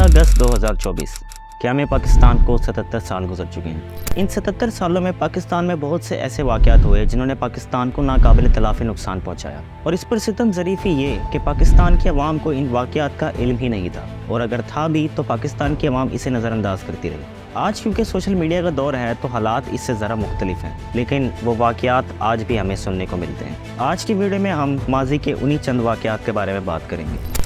अगस्त 2024 क़याम पाकिस्तान को 77 साल गुजर चुके हैं। इन 77 सालों में पाकिस्तान में बहुत से ऐसे वाक़यात हुए जिन्होंने पाकिस्तान को नाकाबिल तलाफ़ी नुकसान पहुँचाया, और इस पर सितम ज़रीफ़ी ये कि पाकिस्तान की अवाम को इन वाक़यात का इल्म ही नहीं था, और अगर था भी तो पाकिस्तान की अवाम इसे नज़रअंदाज करती रही। आज क्योंकि सोशल मीडिया का दौर है तो हालात इससे ज़रा मुख्तलिफ हैं, लेकिन वो वाक़यात आज भी हमें सुनने को मिलते हैं। आज की वीडियो में हम माजी के उन्हीं चंद वाक़यात के बारे में बात करेंगे।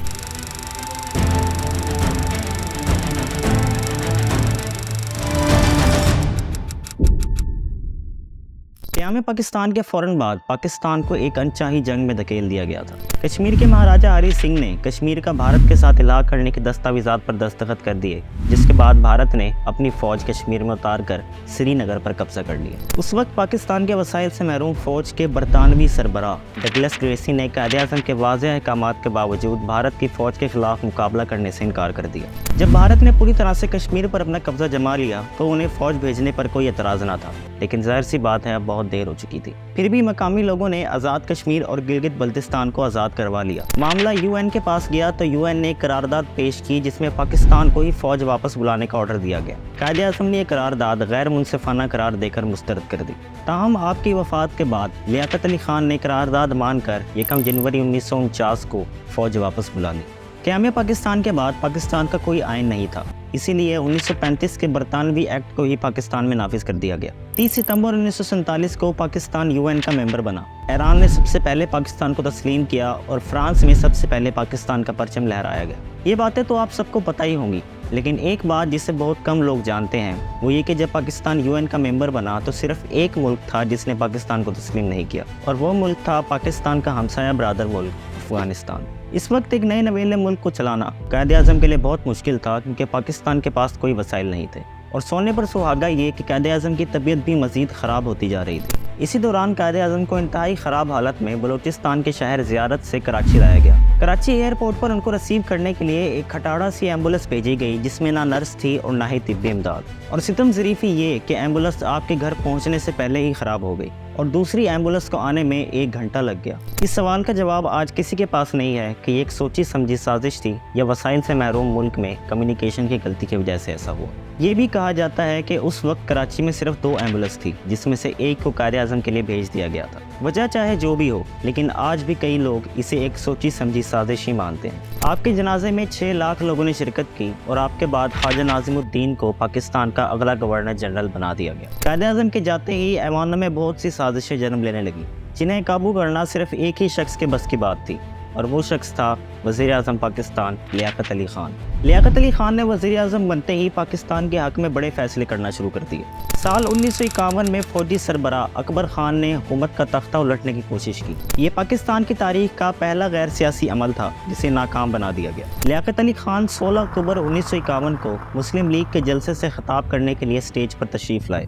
क़याम पाकिस्तान के फ़ौरन बाद पाकिस्तान को एक अनचाही जंग में धकेल दिया गया था। कश्मीर के महाराजा हरी सिंह ने कश्मीर का भारत के साथ इलाक़ करने के दस्तावेज़ात पर दस्तखत कर दिए, जिसके बाद भारत ने अपनी फ़ौज कश्मीर में उतार कर श्रीनगर पर कब्जा कर लिया। उस वक्त पाकिस्तान के वसाइल से महरूम फ़ौज के बरतानवी सरबराह डगलस ग्रेसी ने कायदे-ए-आज़म के वाज़ेह अहकामात के बावजूद भारत की फ़ौज के खिलाफ मुकाबला करने से इनकार कर दिया। जब भारत ने पूरी तरह से कश्मीर पर अपना कब्जा जमा लिया तो उन्हें फ़ौज भेजने पर कोई एतराज़ न था, लेकिन ज़ाहिर सी बात है अब बहुत देर हो चुकी थी। फिर भी मकामी लोगों ने आज़ाद कश्मीर और गिलगित बल्तिस्तान को आज़ाद करवा लिया। मामला यूएन के पास गया तो यूएन ने करारदाद पेश की जिसमें पाकिस्तान को ही फ़ौज वापस बुलाने का ऑर्डर दिया गया। कायदे-ए-आज़म ने यह करारदाद गैर मुनसिफाना करार देकर मुस्तरद कर दी। ताहम आपकी वफ़ात के बाद लियाकत अली खान ने करारदाद मानकर 1 जनवरी 1949 को फ़ौज वापस बुला ली। क़याम पाकिस्तान के बाद पाकिस्तान का कोई आइन नहीं था, इसीलिए 1935 के बरतानवी एक्ट को ही पाकिस्तान में नाफिज कर दिया गया। 30 सितंबर 1947 को पाकिस्तान यूएन का मेंबर बना। ईरान ने सबसे पहले पाकिस्तान को तस्लीम किया और फ्रांस में सबसे पहले पाकिस्तान का परचम लहराया गया। ये बातें तो आप सबको पता ही होंगी, लेकिन एक बात जिसे बहुत कम लोग जानते हैं वो ये कि जब पाकिस्तान यूएन का मेंबर बना तो सिर्फ एक मुल्क था जिसने पाकिस्तान को तस्लीम नहीं किया, और वो मुल्क था पाकिस्तान का हमसाया बरादर मुल्क अफगानिस्तान। इस वक्त एक नए नवेले मुल्क को चलाना कायदे-ए-आज़म के लिए बहुत मुश्किल था, क्योंकि पाकिस्तान के पास कोई वसाइल नहीं थे, और सोने पर सुहागा ये कि कायदे-ए-आज़म की तबीयत भी मज़ीद ख़राब होती जा रही थी। इसी दौरान कायदे-ए-आज़म को इंतहाई ख़राब हालत में बलूचिस्तान के शहर ज़ियारत से कराची लाया गया। कराची एयरपोर्ट पर उनको रिसीव करने के लिए एक खटाड़ा सी एम्बुलेंस भेजी गई जिसमें ना नर्स थी और ना ही तिब्बी इमदाद, और सितम ज़रीफ़ी ये कि एम्बुलेंस आपके घर पहुँचने से पहले ही ख़राब हो गई और दूसरी एम्बुलेंस को आने में 1 घंटा लग गया। इस सवाल का जवाब आज किसी के पास नहीं है कि ये एक सोची समझी साजिश थी या वसाइल से महरूम मुल्क में कम्युनिकेशन की गलती की वजह से ऐसा हुआ। ये भी कहा जाता है कि उस वक्त कराची में सिर्फ 2 एम्बुलेंस थी, जिसमें से एक को कायदे-ए-आज़म के लिए भेज दिया गया था। वजह चाहे जो भी हो, लेकिन आज भी कई लोग इसे एक सोची समझी साजिश ही मानते हैं। आपके जनाजे में 6 लाख लोगों ने शिरकत की और आपके बाद ख्वाजा नाज़िमुद्दीन को पाकिस्तान का अगला गवर्नर जनरल बना दिया गया। कायदे-ए-आज़म के जाते ही ऐवानों में बहुत सी साजिशें जन्म लेने लगी, जिन्हें काबू करना सिर्फ एक ही शख्स के बस की बात थी, और वो शख्स था वज़ीर-ए-आज़म पाकिस्तान लियाकत अली खान। लियाकत अली खान ने वज़ीर-ए-आज़म बनते ही पाकिस्तान के हक़ में बड़े फैसले करना शुरू कर दिए। साल 1951 में फ़ौजी सरबराह अकबर खान ने हुकूमत का तख्ता उलटने की कोशिश की। ये पाकिस्तान की तारीख का पहला गैर सियासी अमल था जिसे नाकाम बना दिया गया। लियाकत अली खान 16 अक्टूबर 1951 को मुस्लिम लीग के जलसे से खिताब करने के लिए स्टेज पर तशरीफ़ लाए।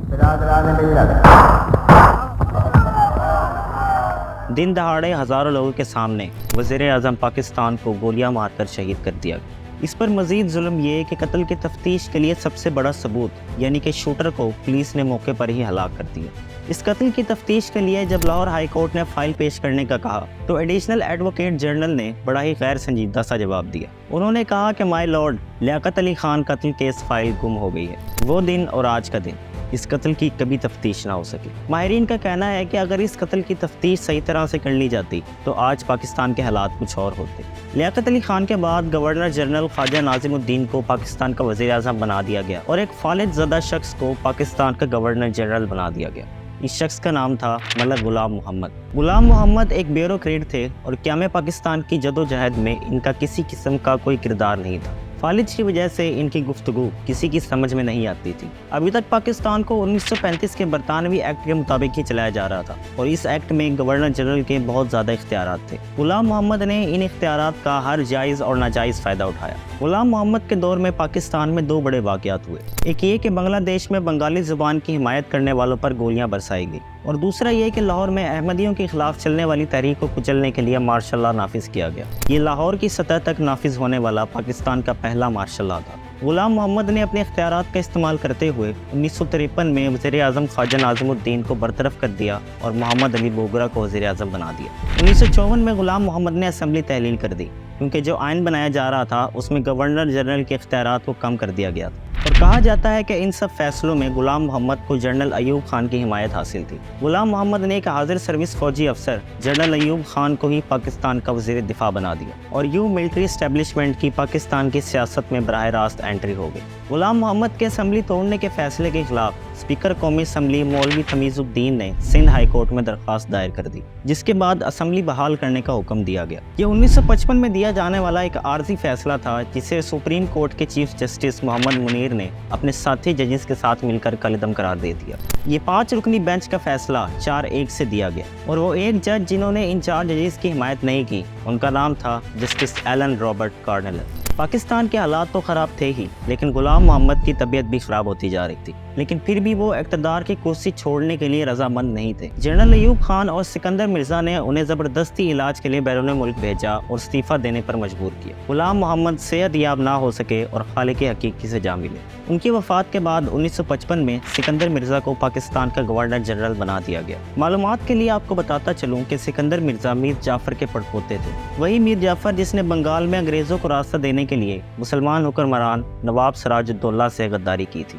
दिन दहाड़े हज़ारों लोगों के सामने वज़ीर-ए-आज़म पाकिस्तान को गोलियां मारकर शहीद कर दिया गया। इस पर मज़ीद जुल्म ये कि कत्ल की तफ्तीश के लिए सबसे बड़ा सबूत यानी कि शूटर को पुलिस ने मौके पर ही हलाक कर दिया। इस कत्ल की तफ्तीश के लिए जब लाहौर हाई कोर्ट ने फाइल पेश करने का कहा तो एडिशनल एडवोकेट जनरल ने बड़ा ही गैर संजीदा सा जवाब दिया। उन्होंने कहा कि माय लॉर्ड, लियाकत अली खान कत्ल केस फाइल गुम हो गई है। वो दिन और आज का दिन इस कत्ल की कभी तफ्तीश ना हो सकी। माहिरीन का कहना है कि अगर इस कत्ल की तफ्तीश सही तरह से कर ली जाती तो आज पाकिस्तान के हालात कुछ और होते। लियाकत अली खान के बाद गवर्नर जनरल ख्वाजा नाज़िमुद्दीन को पाकिस्तान का वज़ीर-ए-आज़म बना दिया गया और एक फालिद ज़दा शख्स को पाकिस्तान का गवर्नर जनरल बना दिया गया। इस शख्स का नाम था मलक गुलाम मोहम्मद। गुलाम मोहम्मद एक ब्यूरोक्रेट थे और क़याम पाकिस्तान की जदोजहद में इनका किसी किस्म का कोई किरदार नहीं था। फालिज की वजह से इनकी गुफ्तगू किसी की समझ में नहीं आती थी। अभी तक पाकिस्तान को 1935 के बरतानवी एक्ट के मुताबिक ही चलाया जा रहा था, और इस एक्ट में गवर्नर जनरल के बहुत ज़्यादा इख्तियारात थे। गुलाम मोहम्मद ने इन इख्तियारात का हर जायज़ और नाजायज़ फ़ायदा उठाया। गुलाम मोहम्मद के दौर में पाकिस्तान में 2 बड़े वाक़यात हुए। एक ये कि बांग्लादेश में बंगाली ज़ुबान की हिमायत करने वालों पर गोलियाँ बरसाई गई, और दूसरा ये कि लाहौर में अहमदियों के खिलाफ चलने वाली तहरीक को कुचलने के लिए मार्शल लॉ नाफिज किया गया। ये लाहौर की सतह तक नाफिज होने वाला पाकिस्तान का पहला मार्शल लॉ था। गुलाम मोहम्मद ने अपने इख्तियारात का इस्तेमाल करते हुए 1953 में वज़ीर-ए-आज़म ख्वाजा नाज़िमुद्दीन को बरतरफ कर दिया और मोहम्मद अली बोगरा को वज़ीर-ए-आज़म बना दिया। 1954 में गुलाम मोहम्मद ने असम्बली तहलील कर दी। کیونکہ جو آئین بنایا جا رہا تھا اس میں گورنر جنرل کے اختیارات کو کم کر دیا گیا تھا، اور کہا جاتا ہے کہ ان سب فیصلوں میں غلام محمد کو جنرل ایوب خان کی حمایت حاصل تھی۔ غلام محمد نے ایک حاضر سروس فوجی افسر جنرل ایوب خان کو ہی پاکستان کا وزیر دفاع بنا دیا، اور یوں ملٹری اسٹیبلشمنٹ کی پاکستان کی سیاست میں براہ راست انٹری ہو گئی۔ غلام محمد کے اسمبلی توڑنے کے فیصلے کے خلاف اسپیکر قومی اسمبلی مولوی تمیز الدین نے سندھ ہائی کورٹ میں درخواست دائر کر دی، جس کے بعد اسمبلی بحال کرنے کا حکم دیا گیا۔ یہ 1955 میں دیا جانے والا ایک عارضی فیصلہ تھا، جسے سپریم کورٹ کے چیف جسٹس محمد منیر نے اپنے ساتھی ججز کے ساتھ مل کر کالعدم قرار دے دیا۔ یہ 5 رکنی بینچ کا فیصلہ 4-1 سے دیا گیا، اور وہ ایک جج جنہوں نے ان 4 ججز کی حمایت نہیں کی، ان کا نام تھا Justice Alan Robert Cornel. Pakistan کے حالات تو خراب تھے ہی، لیکن غلام محمد کی طبیعت بھی خراب ہوتی جا رہی تھی، لیکن پھر بھی وہ اقتدار کی کرسی چھوڑنے کے لیے رضامند نہیں تھے۔ جنرل ایوب خان اور سکندر مرزا نے انہیں زبردستی علاج کے لیے بیرون ملک بھیجا اور استعفیٰ دینے پر مجبور کیا۔ غلام محمد صحت یاب نہ ہو سکے اور خالق حقیقی سے جا ملے۔ ان کی وفات کے بعد 1955 میں سکندر مرزا کو پاکستان کا گورنر جنرل بنا دیا گیا۔ معلومات کے لیے آپ کو بتاتا چلوں کہ سکندر مرزا میر جعفر کے پڑپوتے تھے، وہی میر جعفر جس نے بنگال میں انگریزوں کو راستہ دینے کے لیے مسلمان حکمران نواب سراج الدولہ سے غداری کی تھی۔